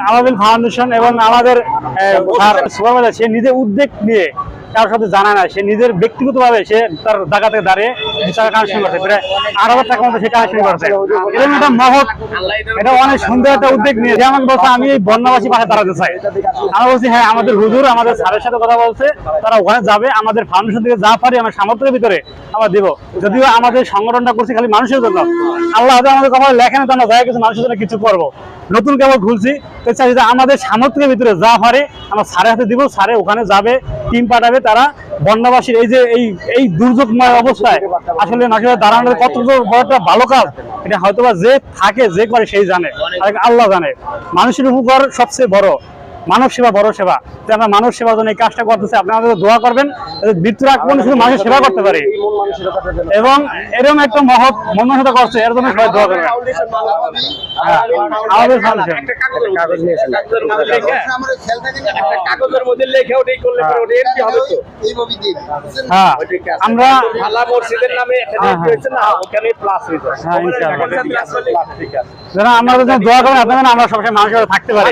আবাবিল ফাউন্ডেশন এবং আমাদের সে নিজে উদ্যোগ নিয়ে কারোর সাথে জানা না, সে নিজের ব্যক্তিগতভাবে সে তার জায়গা থেকে দাঁড়িয়ে টাকা কালেকশন করছে, প্রায় 8,000 টাকা মতো সে কালেকশন করছে। এবং এটা মহৎ, এটা অনেক সুন্দর একটা উদ্যোগ নিয়ে যে আমাকে বলছে আমি এই বন্যাবাসী পাশে দাঁড়াতে চাই। আমরা বলছি হ্যাঁ, আমাদের হুজুর আমাদের স্যারের সাথে কথা বলছে, তারা ওখানে যাবে, আমাদের ফাউন্ডেশন থেকে যা পারি আমার সামর্থ্যের ভিতরে আমরা দিব। যদিও আমাদের সংগঠনটা করছি খালি মানুষের জন্য, আল্লাহ আমাদের কপালে লেখেন তো আমরা যাই কিছু মানুষের জন্য কিছু করবো, নতুন কেবল খুলছি তো চাই যে আমাদের সামর্থ্যের ভিতরে যা পারে আমরা স্যারের হাতে দিব, স্যারে ওখানে যাবে, টিম পাঠাবে, তারা বন্যাবাসীর এই যে এই দুর্যোগময় অবস্থায় আসলে মানুষের দাঁড়ানোর কত বড় একটা ভালো কাজ, এটা হয়তোবা যে থাকে যে করে সেই জানে, আল্লাহ জানে। মানুষের উপকার সবচেয়ে বড়, মানব সেবা বড় সেবা। আমরা মানব সেবার জন্য এই কাজটা করতেছি, আপনারা দোয়া করবেন মৃত্যুর আগ পর্যন্ত শুধু মানুষের সেবা করতে পারি। এবং এরকম একটা মহৎ মনমানসিকতা করছে, এর জন্য সবাই দোয়া করবেন। আমাদের হ্যাঁ, আমরা দোয়া করবেন আপনারা, আমরা সবসময় মানুষের থাকতে পারি।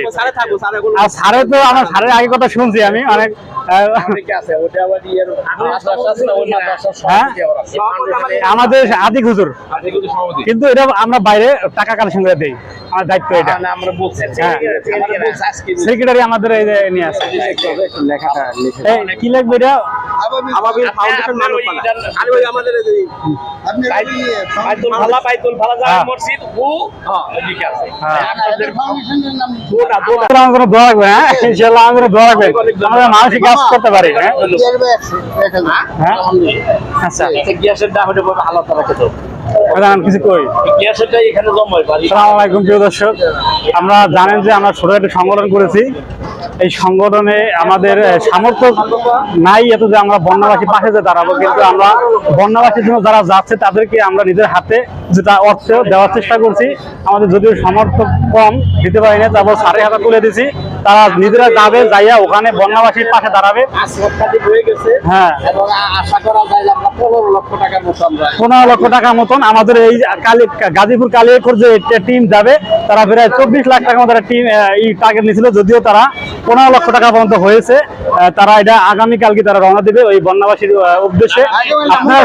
আর স্যারে তো আমার স্যারের আগে কথা শুনছি আমি অনেক, আমাদের আদিক হুজুর, কিন্তু এটা আমরা বাইরে টাকা কালেকশন করে দেই, আমার দায়িত্ব এটা। সেক্রেটারি আমাদের এই যে নিয়ে আসে, কি লাগবে এটা? মানসিক কাজ করতে পারি। আমরা জানেন যে আমরা ছোট একটা সংগঠন করেছি, এই সংগঠনে আমাদের সামর্থ্য নাই এত যে আমরা বন্যাবাসী পাশে যে দাঁড়াবো, কিন্তু আমরা বন্যাবাসীর জন্য যারা যাচ্ছে তাদেরকে আমরা নিজের হাতে যেটা অর্থ দেওয়ার চেষ্টা করছি। আমাদের যদিও সামর্থ্য কম, দিতে পারি না, তারপর সারের হাতে তুলে দিছি, তারা নিজেরা যাবে, যাইয়া ওখানে বন্যাবাসীর পাশে দাঁড়াবে। হ্যাঁ, 15 লক্ষ টাকার মতন আমাদের এই গাজীপুর কালিয়াকৈর যে টিম যাবে, তারা প্রায় 24 লাখ টাকার মতো টিম এই টার্গেট নিয়েছিল, যদিও তারা 15 লক্ষ টাকা পর্যন্ত হয়েছে। তারা এটা আগামীকালকে তারা রওনা দেবে ওই বন্যাবাসীর উদ্দেশ্যে। আপনার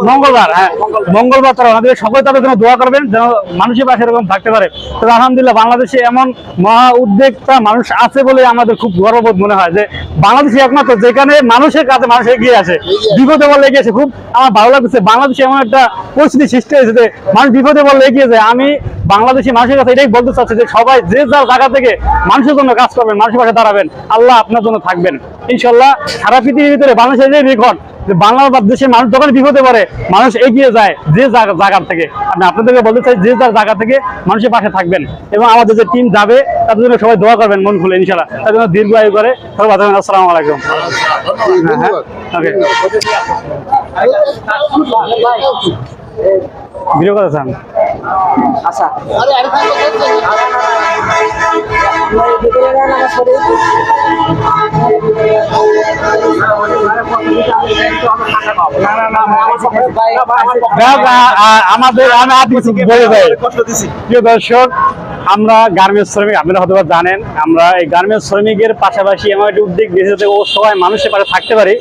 মঙ্গলবার, হ্যাঁ মঙ্গলবার তারা রওনা দেবে। সকলে তাদের জন্য দোয়া করবেন যেন মানুষের পাশে এরকম থাকতে পারে। তবে আলহামদুলিল্লাহ বাংলাদেশে এমন মহা উদ্যোক্তা মানুষ আছে বলে আমাদের খুব গর্ববোধ মনে হয় যে বাংলাদেশে একমাত্র যেখানে মানুষের কাছে মানুষ এগিয়ে আছে, বিপদে বলে এগিয়েছে। খুব আমার ভালো লাগছে, বাংলাদেশে এমন একটা পরিস্থিতি সৃষ্টি হয়েছে যে মানুষ বিপদে বলে এগিয়ে যায়। আমি বাংলাদেশি মানুষের কাছে এটাই বলতে চাচ্ছি যে সবাই যে যার জায়গা থেকে মানুষের জন্য কাজ করবেন, মানুষের পাশে দাঁড়াবেন, আল্লাহ আপনার জন্য থাকবেন ইনশাল্লাহ। সারা পৃথিবীর ভিতরে বাংলাদেশের যে রেকর্ড যে বাংলাদেশের মানুষ যখন বিপদে পড়ে মানুষ এগিয়ে যায় যে জায়গা থেকে। আমি আপনাদেরকে বলতে চাই যে যার জায়গা থেকে মানুষের পাশে থাকবেন, এবং আমাদের যে টিম যাবে তাদের জন্য সবাই দোয়া করবেন মন খুলে ইনশাল্লাহ, তার জন্য দীর্ঘ আয়ু করে সবাই ভালো থাকবেন। আসসালামু আলাইকুম। ভিডিও করেছেন? আচ্ছা, আমাদের প্রিয় দর্শক, আমরা গার্মেন্টস শ্রমিক, আপনারা হয়তো জানেন, আমরা এই গার্মেন্টস শ্রমিকের পাশাপাশি এমন একটা উদ্যোগ দিয়েছি যাতে ও সবাই মানুষের পাশে থাকতে পারে,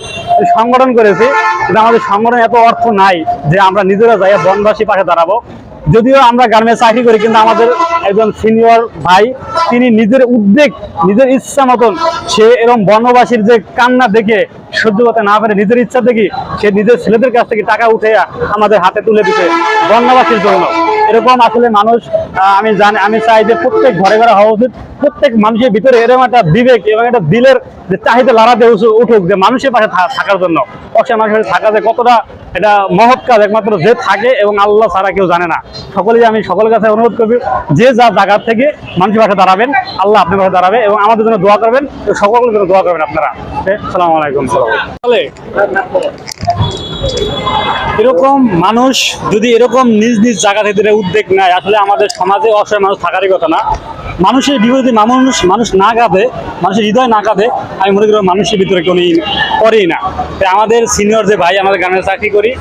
সংগঠন করেছি। কিন্তু আমাদের সংগঠনে এত অর্থ নাই যে আমরা নিজেরা যাই বনবাসী পাশে দাঁড়াবো। যদিও আমরা গার্মেন্টস চাকরি করি, কিন্তু আমাদের একজন সিনিয়র ভাই তিনি নিজের উদ্যোগ, নিজের ইচ্ছা মতন সে এরকম বনবাসীর যে কান্না দেখে সহ্য করতে না পারে, নিজের ইচ্ছা থেকে সে নিজের ছেলেদের কাছ থেকে টাকা উঠে আমাদের হাতে তুলে দিতে বন্যাবাসীর জন্য। এরকম আসলে মানুষ আমি চাই যে প্রত্যেক ঘরে ঘরে হওয়া উচিত। প্রত্যেক মানুষের ভিতরে এরকম একটা বিবেক এবং একটা দিলের যে চাহিদা লড়াতে উঠুক যে মানুষের পাশে থাকার জন্য। অবশ্যই মানুষের থাকা যে কতটা এটা মহৎ কাজ একমাত্র যে থাকে এবং আল্লাহ ছাড়া কেউ জানে না। সকলেই আমি সকলের কাছে অনুরোধ করবি যে যা জায়গা থেকে মানুষের পাশে দাঁড়াবেন, আল্লাহ আপনার পাশে দাঁড়াবে এবং আমাদের জন্য দোয়া করবেন, সকলের জন্য দোয়া করবেন আপনারা। আসসালামু আলাইকুম। এরকম মানুষ যদি এরকম নিজ নিজ জায়গা থেকে উদ্যোগ নেয়, আসলে আমাদের সমাজে অসহায় মানুষ থাকারই কথা না। মানুষের বিপরীতে মানুষ না কাঁদে, মানুষের হৃদয় না কাঁদে, আমি মনে করি মানুষের ভিতরে কোনো করেই না। তাই আমাদের সিনিয়র যে ভাই, আমাদের গ্রামে চাকরি করি,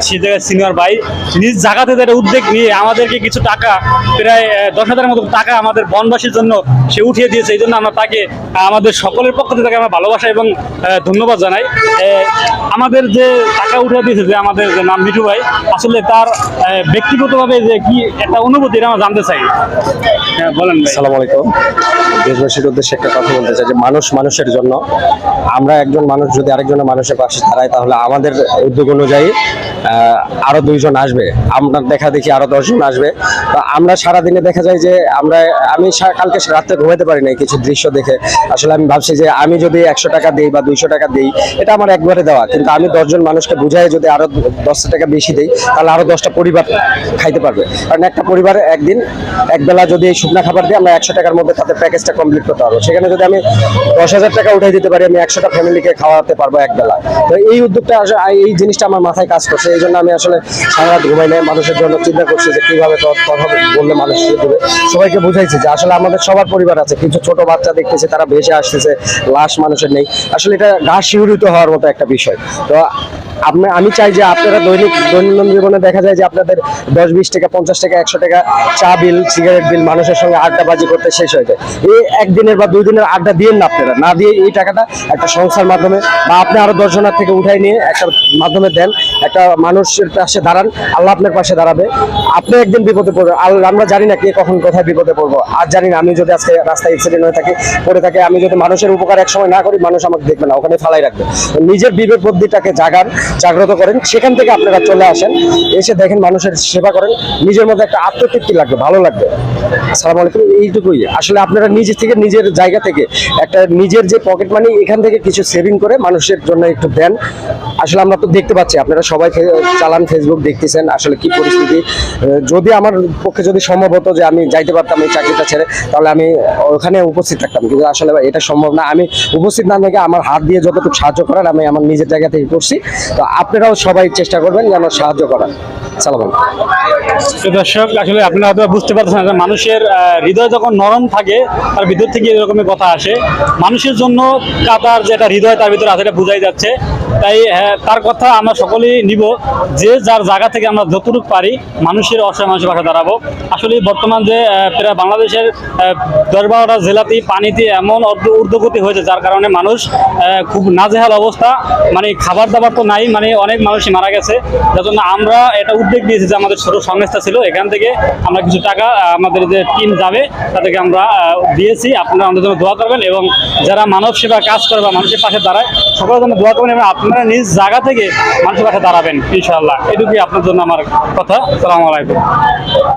সে জায়গায় সিনিয়র ভাই নিজ জায়গাতে একটা উদ্যোগ নিয়ে আমাদেরকে কিছু টাকা, প্রায় 10,000-এর মতো টাকা আমাদের বনবাসীর জন্য সে উঠিয়ে দিয়েছে। এই জন্য আমরা তাকে আমাদের সকলের পক্ষ থেকে তাকে আমরা ভালোবাসা এবং ধন্যবাদ জানাই। আমাদের যে টাকা উঠিয়ে দিয়েছে যে আমাদের যে নাম মিঠু ভাই, আসলে তার ব্যক্তিগতভাবে যে কি একটা অনুভূতি এটা আমরা জানতে চাই। হ্যাঁ বলেন ভাই। আসসালামু আলাইকুম। দেশবাসীর উদ্দেশ্যে একটা কথা বলতে চাই যে মানুষ মানুষের জন্য। আমরা একজন মানুষ যদি আরেকজনের মানুষের পাশে দাঁড়াই, তাহলে আমাদের উদ্যোগ অনুযায়ী আরো 2 জন আসবে, আমরা দেখা দেখি আরো 10 জন আসবে। তো আমরা সারাদিনে দেখা যায় যে আমি কালকে রাত্রে ঘুমাতে পারি নাই কিছু দৃশ্য দেখে। আসলে আমি ভাবছি যে আমি যদি 100 টাকা দিই বা 200 টাকা দিই, এটা আমার একবারে দেওয়া, কিন্তু আমি 10 জন মানুষকে বুঝাই যদি আরো 10 টাকা বেশি দিই, তাহলে আরো 10টা পরিবার খাইতে পারবে। কারণ একটা পরিবার একদিন একবেলা যদি এই শুকনা খাবার দিয়ে আমরা 100 টাকার মধ্যে তাদের প্যাকেজটা কমপ্লিট করতে পারবো। সেখানে যদি আমি 10,000 টাকা উঠাই দিতে পারি, আমি 100টা ফ্যামিলিকে খাওয়াতে পারবো একবেলা। তো এই উদ্যোগটা এই জিনিসটা আমার মাথায় কাজ করছে। এই জন্য আমি আসলে সারা রাত ঘুমাই নাই, মানুষের জন্য চিন্তা করছি যে কিভাবে কথা বললে মানুষ দেবে। সবাইকে বুঝাইছি যে আসলে আমাদের সবার পরিবার আছে, কিছু ছোট বাচ্চা দেখতেছে তারা ভেসে আসতেছে, লাশ মানুষের নেই। আসলে এটা গা শিহরিত হওয়ার মতো একটা বিষয়। তো আমি চাই যে আপনারা দৈনন্দিন জীবনে দেখা যায় যে আপনাদের 10-20 টাকা, 50 টাকা, 100 টাকা চা বিল, সিগারেট বিল, মানুষের সঙ্গে আড্ডাবাজি করতে শেষ হয়ে যায়। এই একদিনের বা 2 দিনের আড্ডা দিয়েন না আপনারা, না দিয়ে এই টাকাটা একটা সংস্থার মাধ্যমে বা আপনি আরো 10 জনের থেকে উঠাই নিয়ে একটা মাধ্যমে দেন, একটা মানুষের পাশে দাঁড়ান, আল্লাহ আপনার পাশে দাঁড়াবে। আপনি একদিন বিপদে পড়বেন, আমরা জানি না কে কখন কোথায় বিপদে পড়বো। আর জানি না, আমি যদি আজকে রাস্তায় অ্যাক্সিডেন্ট হয়ে পড়ে থাকে, আমি যদি মানুষের উপকার এক সময় না করি, মানুষ আমাকে দেখবে না, ওখানে ফালাই রাখবে। নিজের বিবেক বুদ্ধিটাকে জাগ্রত করেন, সেখান থেকে আপনারা চলে আসেন, এসে দেখেন মানুষের সেবা করেন, নিজের মধ্যে একটা আত্মতৃপ্তি লাগবে, ভালো লাগবে। আসসালামু আলাইকুম। এইটুকুই। আসলে আপনারা নিজের থেকে, নিজের জায়গা থেকে একটা নিজের যে পকেট মানি, এখান থেকে কিছু সেভিং করে মানুষের জন্য একটু দেন। আসলে আমরা তো দেখতে পাচ্ছি, আপনারা সবাই চালান, ফেসবুক দেখতেছেন আসলে কি পরিস্থিতি। যদি আমার পক্ষে যদি সম্ভব হতো যে আমি যাইতে পারতাম এই চাকরিটা ছেড়ে, তাহলে আমি ওখানে উপস্থিত থাকতাম, কিন্তু আসলে এটা সম্ভব না। আমি উপস্থিত না থেকে আমার হাত দিয়ে যতটুকু সাহায্য করার আমি আমার নিজের জায়গা থেকে করছি। তো আপনারাও সবাই চেষ্টা করবেন যেন সাহায্য করার। সালাম। দর্শক, আসলে আপনারা হয়তো বুঝতে পারছেন যে মানুষের হৃদয় যখন নরম থাকে, তার ভিতর থেকে এরকমের কথা আসে। মানুষের জন্য কাতার যেটা হৃদয় তার ভিতরে আছে, এটা বোঝাই যাচ্ছে। তাই তার কথা আমরা সকলেই নিব, যে যার জায়গা থেকে আমরা যতটুকু পারি মানুষের অসহায় মানুষের পাশে দাঁড়াবো। আসলে বর্তমান যে প্রায় বাংলাদেশের 10-12টা জেলাতেই পানিতে এমন ঊর্ধ্বগতি হয়েছে, যার কারণে মানুষ খুব নাজেহাল অবস্থা, মানে খাবার দাবার তো নাই, মানে অনেক মানুষই মারা গেছে। যার জন্য আমরা এটা উদ্যোগ নিয়েছি যে আমাদের ছোট সংস্থা ছিল, এখান থেকে আমরা কিছু টাকা আমাদের যে টিম যাবে তাদেরকে আমরা দিয়েছি। আপনারা আমাদের জন্য দোয়া করবেন এবং যারা মানব সেবা কাজ করে বা মানুষের পাশে দাঁড়ায়, সকলের জন্য দোয়া করবেন এবং আপনারা নিজ জায়গা থেকে মানুষের পাশে দাঁড়াবেন ইনশাআল্লাহ। এটুকুই আপনার জন্য আমার কথা। আসসালামু আলাইকুম।